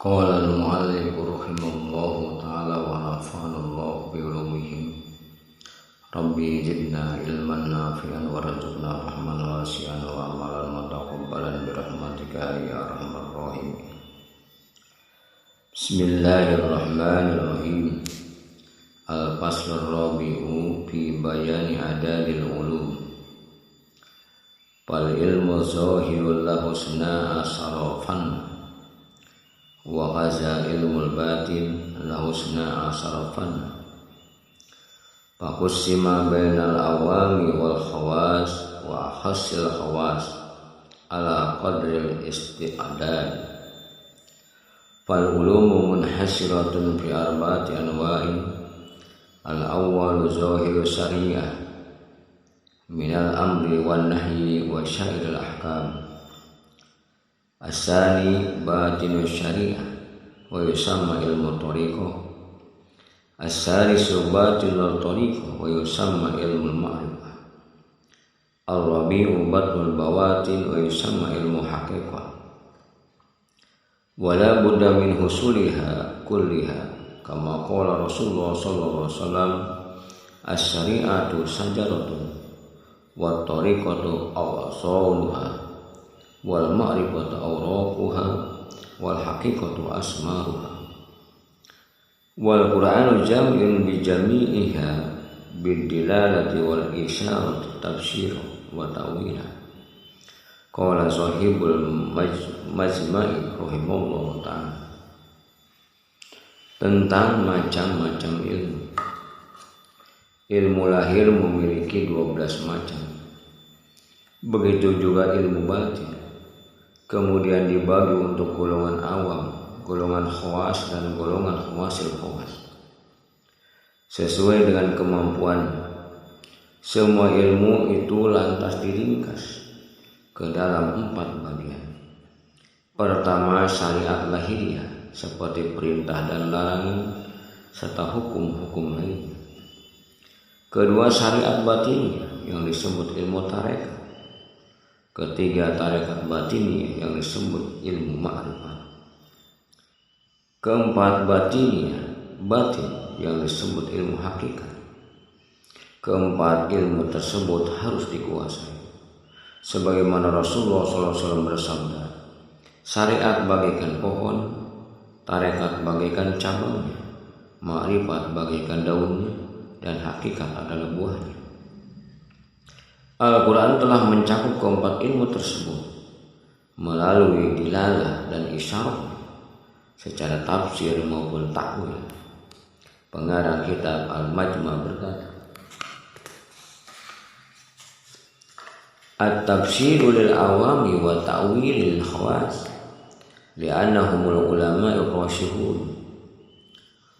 Qala al-mu'allif rahimahullahu ta'ala wa nafa'ana Allah bi ulumihim. Rabbi zidna ilman nafi'an warzuqna fahman wasi'an wa amalan mutaqabbalan bi rahmatika ya arhamar rahimin. Bismillahirrahmanirrahim. Al-faslur rabi'u fi bayani adadil ulum. Fal ilmu zahirul lahusna asarafan wa haza ilmul batin lahusna asarafan. Faqussima bainal awami wal khawas wa khassil khawas ala qadril isti'dad. Fal ulumu munhasiratun fi arba'ati anwa'in. Al-awwalu zahiru syariah minal amri wan nahyi wa syairil ahkam. As-sani batinu syariah wa yusamma ilmu tariqah. As-salisu batinul tariqah wa yusamma ilmu ma'rifah. Ar-rabi'u batnul bawatin wa yusamma ilmu haqiqah. Wala budda min husuliha kulliha kama qala Rasulullah sallallahu alaihi wasallam, as-syari'atu sajaratun wa tariqatu awsuluha wal ma'rifatu awraquha wal haqiqatu asmaruha. Wal Qur'anu jam'un bi jami'iha bid dilalati wal isyarati tafsir wa ta'wila. Qala sahibul majma'i rahimahullah ta'ala. Tentang macam-macam ilmu. Ilmu lahir memiliki 12 macam. Begitu juga ilmu batin. Kemudian dibagi untuk golongan awam, golongan khawas, dan golongan khawasil khawas sesuai dengan kemampuan. Semua ilmu itu lantas diringkas ke dalam 4 bagian. Pertama, syariat lahiriah seperti perintah dan larangan serta hukum-hukum lainnya. Kedua, syariat batinnya yang disebut ilmu tarekat. Ketiga, tarekat batinnya yang disebut ilmu ma'rifat. Keempat, batin yang disebut ilmu hakikat. Keempat, ilmu tersebut harus dikuasai. Sebagaimana Rasulullah SAW bersabda, syariat bagaikan pohon, tarekat bagaikan cabangnya, ma'rifat bagaikan daunnya, dan hakikat adalah buahnya. Al-Quran telah mencakup keempat ilmu tersebut melalui dilalah dan isyarah secara tafsir maupun takwil. Pengarang kitab Al-Majma' berkata, At-tafsiru lil awami wa ta'wilil khawas li'annahumul ulama'ul rasyihun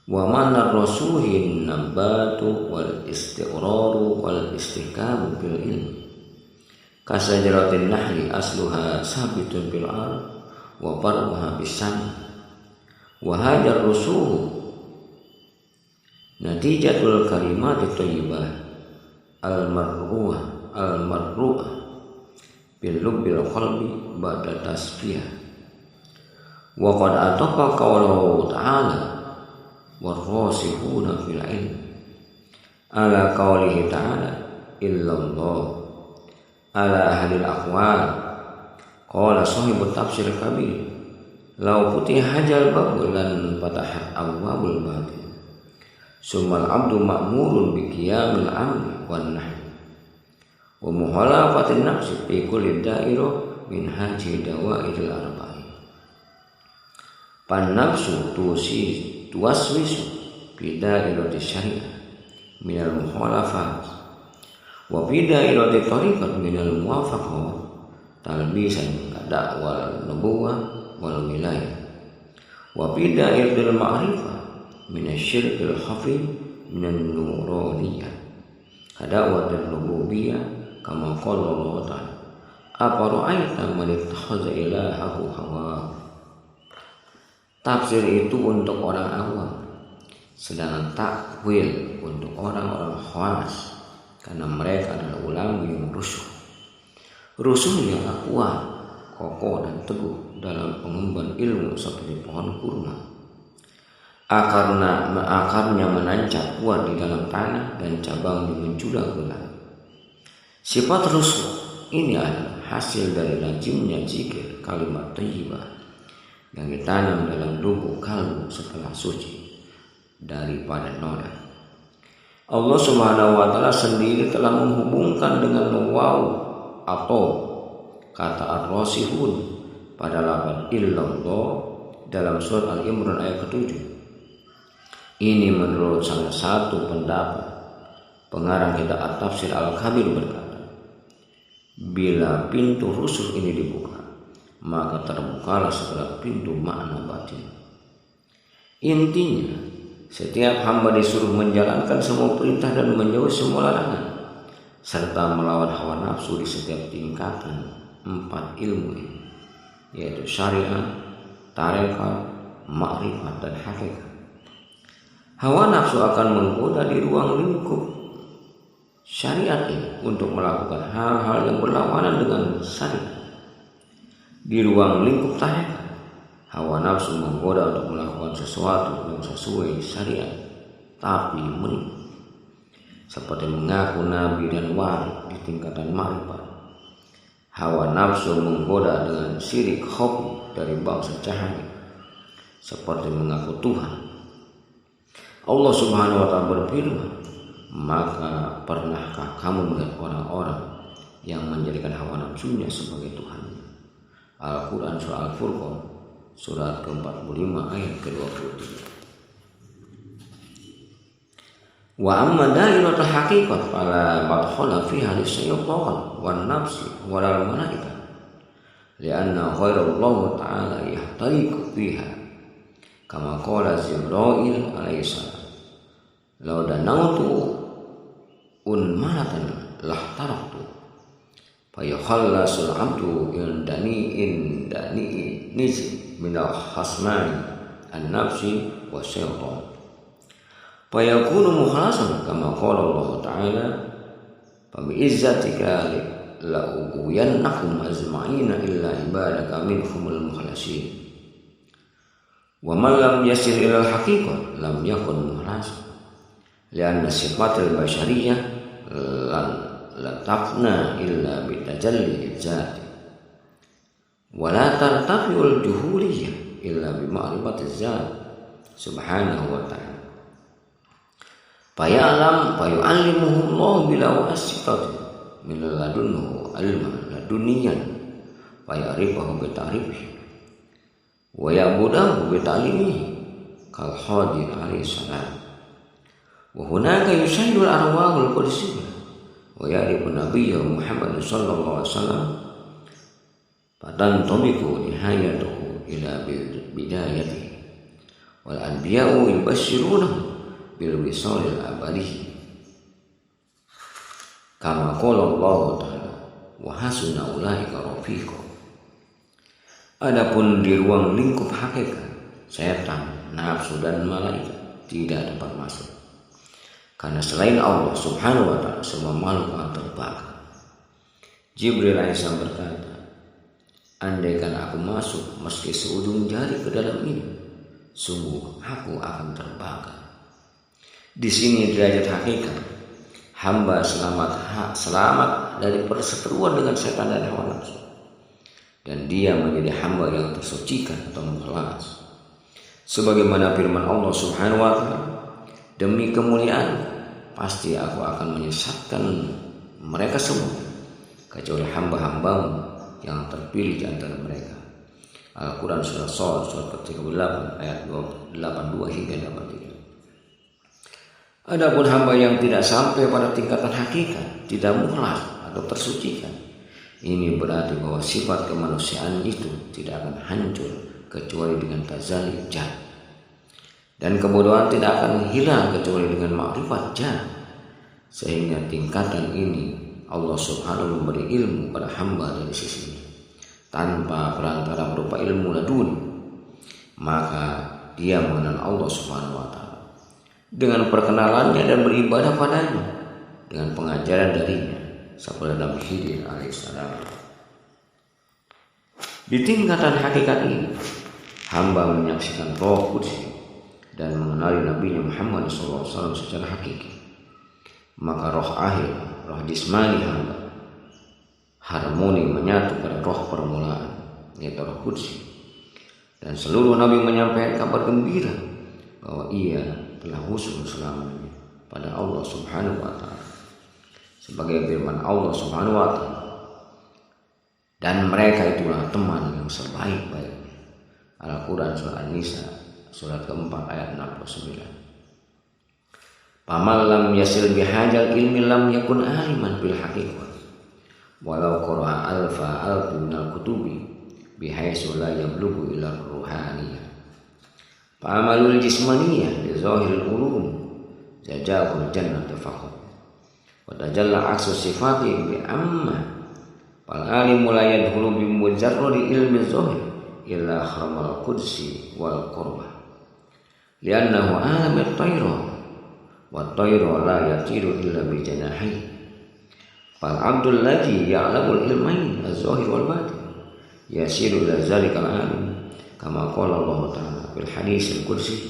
wa manar rasuhin nabatu wal istiqraru wal istihkamu bil ilm kasajaratin nahli asluha sabitun bil ard wa far'uha bisan wa hajar rusuhu natijatul kalimatit thayyibah al marru'ah bil lubbil qalbi ba'da tasfiyah. Wa qad ataqa qawluhu ta'ala warrasihuna fil ilm ala qawlihi ta'ala illallah ala ahlil aqwal. Qala sahibut tafsir kabir law futiha hajal babul lan fatahat abwabul batin summal abdu ma'murun bi qiyamil amri wan nahy wa muhalafatin nafsi fi kulli dairah min haji dawaidil arba'in. Pan nafsu tuwaswisu fi dairati syariah minal mukhalafat wa fi dairati tariqat minal muwafaqah talbisan kada wal nubuwah wal wilayah wa fi dairatil ma'rifah minasyirkil khafi minan nuraniyah kada wa rububiyah kama qala Allah ta'ala afara'aita man ittakhadha ilahahu hawa. Tafsir itu untuk orang awam, sedangkan takwil untuk orang-orang khawas, karena mereka adalah ulama yang rusuh yang akuah kokoh dan teguh dalam pengemban ilmu seperti pohon kurma. Akarnya menancap kuat di dalam tanah dan cabangnya menjulang ke langit. Sifat rusuh ini adalah hasil dari lazimnya zikir kalimat thayyibah yang ditanam dalam lubuk kalbu setelah suci daripada noda. Allah Subhanahu wa taala sendiri telah menghubungkan dengan waw atau kata ar-rasihun pada lafaz illallah dalam surat Al-Imran ayat ke-7. Ini menurut salah satu pendapat pengarang kitab At-Tafsir Al-Kabir berkata, bila pintu rusuh ini dibuka, maka terbukalah segala pintu makna batin. Intinya, setiap hamba disuruh menjalankan semua perintah dan menjauhi semua larangan, serta melawan hawa nafsu di setiap tingkatan 4 ilmu ini, yaitu syariat, tarekat, makrifat, dan hakikat. Hawa nafsu akan menggoda di ruang lingkup syariat ini untuk melakukan hal-hal yang berlawanan dengan syariat. Di ruang lingkup tarekat, hawa nafsu menggoda untuk melakukan sesuatu yang sesuai syariat tapi menipu, seperti mengaku nabi dan wali di tingkatan makrifat. Hawa nafsu menggoda dengan syirik hobi dari bangsa cahaya, seperti mengaku Tuhan. Allah Subhanahu wa taala berfirman, maka pernahkah kamu melihat orang-orang yang menjadikan hawa nafsunya sebagai Tuhannya? Al-Quran surah Al-Furqan surat ke-45 ayat ke-23. Wa amma dairatul haqiqat fala madkhala fiha lisyaitan wan nafsi wal malaikah lianna ghairallahu ta'ala yahtariqu fiha kama qala Jibril alaihi salam law danautu unmatan lahtaraktu fayakhallasul abdu indani nizi minal hasmani an-nafsi wa syaitan fayakunu mukhlasan kama qala Allah ta'ala fa bi'izzatika la uyannakum azma'ina illa ibadaka minhumul mukhlasin wa man lam yasir ilal haqiqah lam yakun mukhlasan lianna sifatul basyariyah la tafna illa bitajalli zat wa la tartafiul juhuliyah illa bi ma'rifatiz zat subhanahu wa ta'ala fayu'allimuhu Allah bila wasitati min ladunhu ilman laduniyan fayarifahu bi ta'rifihi wa ya'budahu bi ta'limihi kal Khadir alaihi salam wa hunaka yushahidul arwahul qudsiyah wa ya'rifu nabiyya Muhammad sallallahu alaihi wasallam fatantabiqu nihayatuhu ila bidayatihi wal anbiya'u yubashshirunahu bil wisalil abadi kama qala Allah ta'ala wa hasuna ulaika rafiqa. Adapun di ruang lingkup hakikat, setan, nafsu dan malaikat tidak dapat masuk, karena selain Allah Subhanahu wa ta'ala semua makhluk akan terbakar. Jibril alaihissalam berkata, andaikan aku masuk meski seujung jari ke dalam ini, sungguh aku akan terbakar. Di sini derajat hakikat hamba selamat dari perseteruan dengan setan dan hawa nafsu, dan dia menjadi hamba yang tersucikan atau mukhlas. Sebagaimana firman Allah Subhanahu wa ta'ala, demi kemuliaan pasti aku akan menyesatkan mereka semua kecuali hamba-hambamu yang terpilih di antara mereka. Al-Quran surah Shad surat ke-38 ayat 82 hingga 83. Adapun hamba yang tidak sampai pada tingkatan hakikat, tidak mukhlas atau tersucikan, ini berarti bahwa sifat kemanusiaan itu tidak akan hancur kecuali dengan tazali jad, dan kebodohan tidak akan hilang kecuali dengan makrifat jad. Sehingga tingkatan ini Allah Subhanahu memberi ilmu pada hamba dari sisinya tanpa perantara berupa ilmu laduni, maka dia mengenal Allah Subhanahu wa ta'ala dengan perkenalannya dan beribadah padanya dengan pengajaran darinya seperti Nabi Khidir alaihissalam. Di tingkatan hakikat ini, hamba menyaksikan roh kudsi dan mengenali Nabi Muhammad SAW secara hakiki. Maka roh akhir, roh jismani hamba harmoni menyatu pada roh permulaan, yaitu roh kudsi. Dan seluruh Nabi menyampaikan kabar gembira bahwa ia telah husul selamanya pada Allah Subhanahu wa Ta'ala, sebagai firman Allah Subhanahu wa Ta'ala, dan mereka itulah teman yang sebaik-baiknya. Al-Quran surah An-Nisa surat keempat ayat 69. Paman lam yasil bihajal ilmi lam yakun aliman bil haqiqah walau qara'a alfa minal kutubi bihaisu la yablughu ila ruhaniyah. Fa'amalul jismaniyah bi zahiril ulum jajahul jannata faqat wa tajalla aksu sifati bi amma fal alimu la yadkhulu bi mujarradi ilmi zahir illa haramal qudsi wal qurbah li'annahu alam at-tayra wa at-tayra la yatiru illa bi janahi fal abdul ladzi ya'lamul ilmain az-zahir wal batin yasiru ila zalikal alim kama qala Allah ta'ala fil hadisil qudsi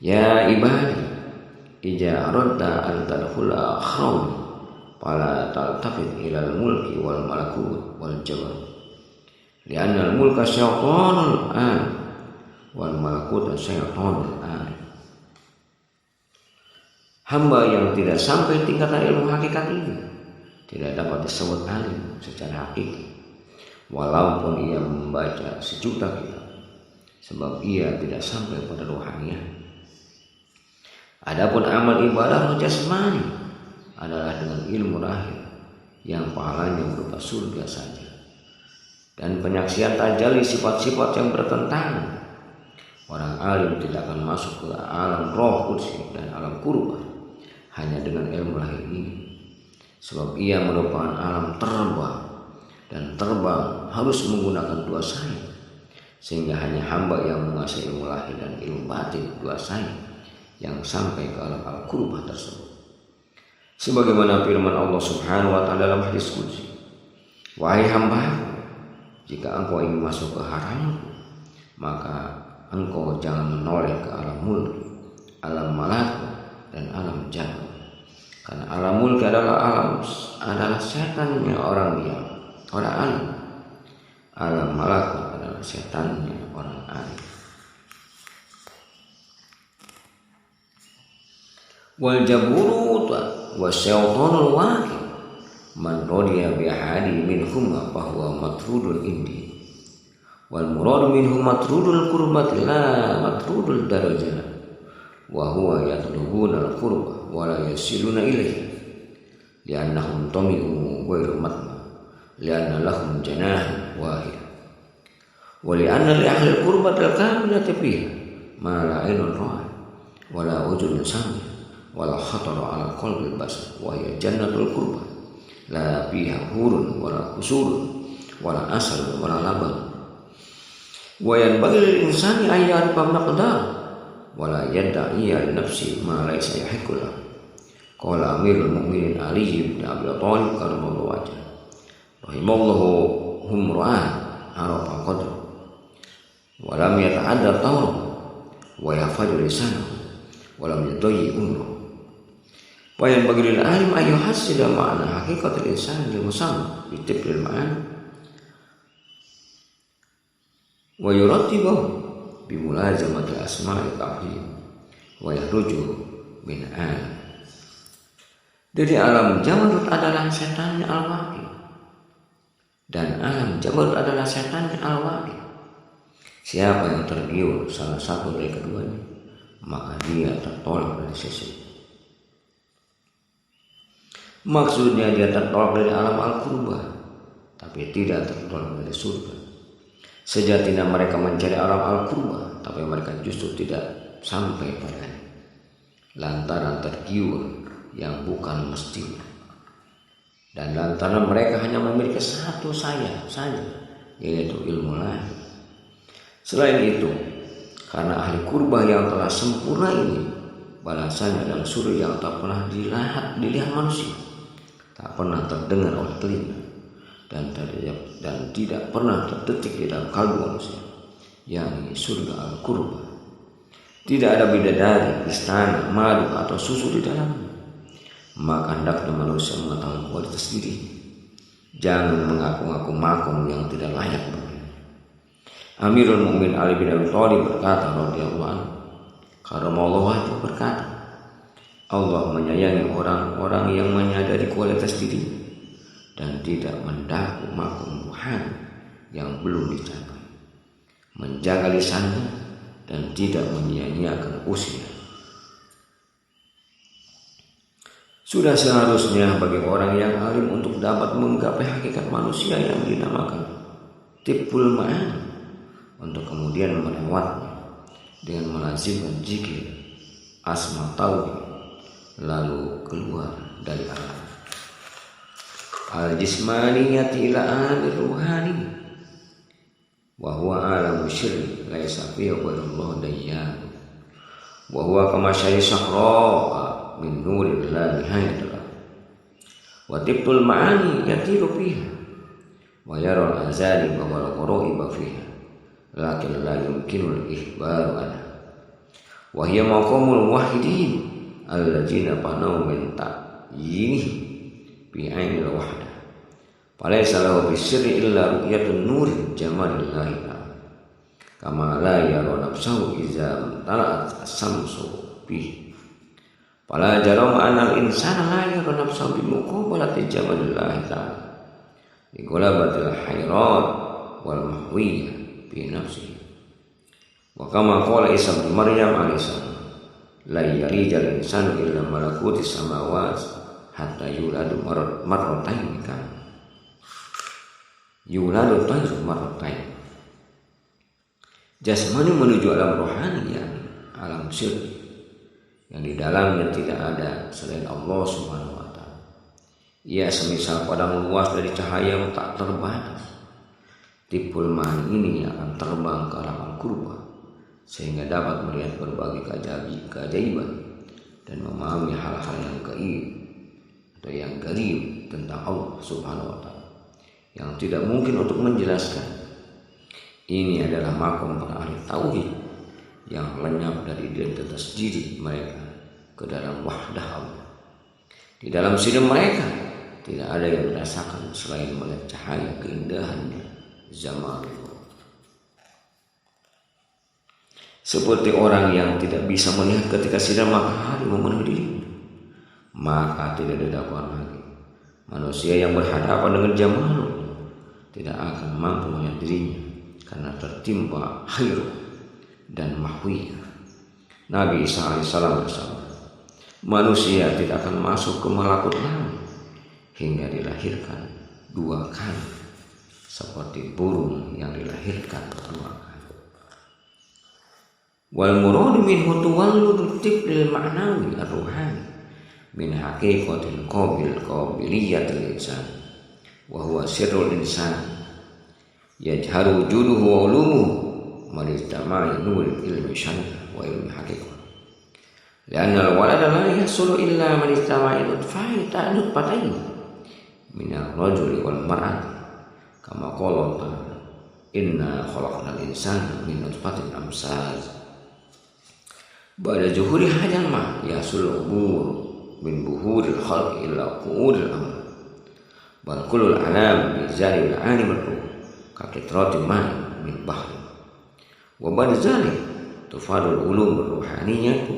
ya ibadi ija aradta an tadkhula akhrawni fala taltafit ilal mulki wal malakut wal jabarut li'anna al mulka syaitanul an wal malakut syaitanul an. Hamba yang tidak sampai tingkatan ilmu hakikat ini tidak dapat disebut alim secara hakiki, walaupun ia membaca sejuta kitab, sebab ia tidak sampai pada rohaniah. Adapun amal ibadah jasmani adalah dengan ilmu lahir yang pahalanya berupa surga saja, dan penyaksian tajalli sifat-sifat yang bertentangan. Orang alim tidak akan masuk ke alam roh kudsi dan alam kurbah hanya dengan ilmu lahir ini, sebab ia merupakan alam terbang, dan terbang harus menggunakan dua sayap, sehingga hanya hamba yang menguasai ilmu lahir dan ilmu batin dua sayap yang sampai ke alam al-kurbah tersebut. Sebagaimana firman Allah Subhanahu wa Ta'ala dalam hadis qudsi, wahai hamba, jika engkau ingin masuk ke haramku, maka engkau jangan menoleh ke alam mulki, alam malakut, dan alam jabarut. Karena alam mulki adalah setannya orang diam, orang alim. Alam malakut adalah setannya orang alim. Wal jaburut wa syaitanul waqi man radiya bi ahadi minhum fa huwa matrudun indi. Wal murad minhum matrudul qurbati la matrudul darajat wa huwa yatlubuna al qurba wa la yasiluna ilayhi li'annahum tami'u ghairu matma li'anna lahum janah wahid wa li'anna li ahli al qurbati al kamilati fiha ma la ainun ra'at wa la udhun sami wa la khatara ala qalbil basar wa hiya jannatul qurba la fiha hurun wa la qusurun wa la asal wa la laban wa yanbaghi lil insani an ya'rifa maqdar wa la yadda'i li nafsi ma laysa yahiqqu lahu. Qala Amirul Mukminin Ali bin Abi Thalib karramallahu wajhahu rahimallahu humra'an arafa qadra wa lam yata'adda tawra wa yafadu lisanahu wa lam yudayyi umrahu. Wa yanbaghi lil alim an yuhassila ma'na haqiqatil insani lil musamma bi tibril ma'ani wa yurattibahu bi mulazamati asma'i tauhid wa yakhruju min alam. Dari alam jabarut adalah setannya al-waqi, dan alam jabarut adalah setannya al-waqi. Siapa yang tergiur salah satu dari keduanya, maka dia tertolak dari sisi. Maksudnya dia tertolak dari alam al-qurbah, tapi tidak tertolak dari surga. Sejatinya mereka mencari alam al-qurbah, tapi mereka justru tidak sampai padanya, lantaran tergiur yang bukan mestinya, dan lantaran mereka hanya memiliki satu sayap saja, yaitu ilmu lahir. Selain itu, karena ahli qurbah yang telah sempurna ini, balasannya adalah surga yang tak pernah dilihat manusia, tak pernah terdengar oleh telinga, dan tidak pernah terdetik di dalam kalbu manusia, yakni surga al-qurba. Tidak ada bidadari, istana, madu atau susu di dalamnya. Maka hendaknya manusia mengetahui kualitas diri. Jangan mengaku-ngaku makom yang tidak layak baginya. Amirul Mukminin Ali bin Abi Thalib berkata radhiyallahu anhu, karamallahu wajhahu, berkata, Allah menyayangi orang-orang yang menyadari kualitas diri dan tidak mendaku makom ruhani yang belum dicapai, menjaga lisannya dan tidak menyia-nyiakan usia. Sudah seharusnya bagi orang yang alim untuk dapat menggapai hakikat manusia yang dinamakan tibbul ma'ani, untuk kemudian melewatnya dengan melazimkan zikir, asma tauhid, lalu keluar dari alam al-jismaniyati ila alamir ruhani, wa huwa alamu syirri laisa fihi wallahu dayyan, wa huwa kama syari sahra min nurin la nihayata lahu, wa tibtul ma'ani yatiru fiha wa yara al-azali wa wal ghuraiba fiha lakin la yumkinu al-ihbaru anha, wa hiya maqamul wahidin alladzina panau min ta'yinihi bi ainil wahdah, falaysa lahu bisirri illa ru'yatun nur jamalillahi ta'ala, kama la yara nafsahu iza tala'at as-samsu bihi, fala jarama anal insana la yara nafsahu bi muqabalati jamalillahi ta'ala bi qulabatil hayrat wal mahwiyah bi nafsihi, wa kama qala Isa bin Maryam alaihi salam, la yalijal insanu illa malakuti samawati hatta yuladu marratain kan yuladu tanzu marratain. Jasmani menuju alam rohani, yang alam syirki, yang di dalamnya tidak ada selain Allah Subhanahu wa ta'ala. Ia semisal padang luas dari cahaya yang tak terbatas. Tibbul ma'ani ini akan terbang ke alam al-qurba sehingga dapat melihat berbagai keajaiban dan memahami hal-hal yang gaib atau yang garib tentang Allah Subhanahu wa ta'ala yang tidak mungkin untuk menjelaskan. Ini adalah makom para ahli tauhid yang lenyap dari identitas diri mereka ke dalam wahdah Allah. Di dalam sini mereka tidak ada yang merasakan selain melihat cahaya keindahannya zaman itu. Seperti orang yang tidak bisa melihat ketika sinar matahari memenuhi dirinya, maka tidak didapat lagi. Manusia yang berhadapan dengan jamalnya tidak akan mampu melihat dirinya karena tertimpa hayrul dan mahwiyah. Nabi Isa alaihissalam bersabda, manusia tidak akan masuk ke malakut langit hingga dilahirkan 2 kali, seperti burung yang dilahirkan 2 kali. Wal muradu minhu tuwalludut tiblil ma'nawi ar-ruhani min haqiqatil qabiliyatil insan wa huwa sirrul insan yajharu wujuduhu wa ulumuhu malijtama'i nuril ilmi syar'i wa ilmi haqiqah, lianna al-walada la yahsulu illa malijtama'i nutfa'i ta'nutfatain min ar-rajuli wal mar'ati, kama qala ta'ala inna khalaqnal insana min nutfatin amsaj ba'da zuhuri hajal ma yasul umur min buhuril khalqi illa qu'udil amr bal kullul alam bi zalil alim al-ruh ka kitrati ma min bahri wa ba'da zalik tufadul ulum ruhaniyatu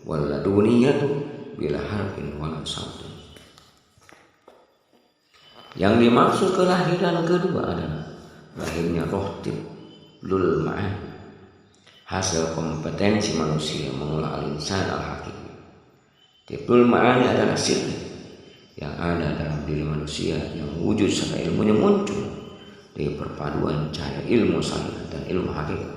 wal laduniyatu bila harfin wala sautin. Yang dimaksud kelahiran kedua adalah lahirnya roh tiblul ma'ani, hasil kompetensi manusia mengolah al-insan al-hakiki. Tiblul ma'ani adalah sirri yang ada dalam diri manusia yang wujud serta ilmunya muncul dari perpaduan cahaya ilmu salih dan ilmu hakikat,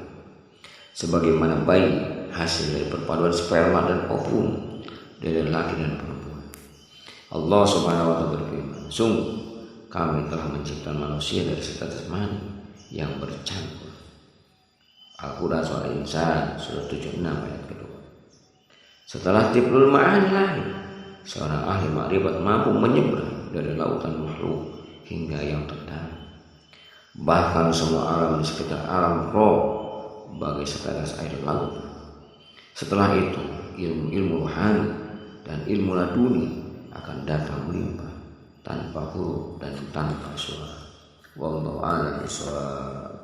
sebagaimana bayi hasil dari perpaduan sperma dan ovum dari laki dan perempuan. Allah Subhanahu wa ta'ala berfirman, sungguh kami telah menciptakan manusia dari setetes mani yang bercampur. Al-Quran Surah Insan surah 76 ayat kedua. Setelah tiblul ma'ani lahir, seorang ahli makrifat mampu menyeberang dari lautan makhluk hingga yang terdalam. Bahkan semua alam di sekitar alam roh bagai setetes air laut. Setelah itu ilmu-ilmu rohani dan ilmu laduni akan datang melimpah tanpa huruf dan tanpa suara. Wallahu a'lam bishawab.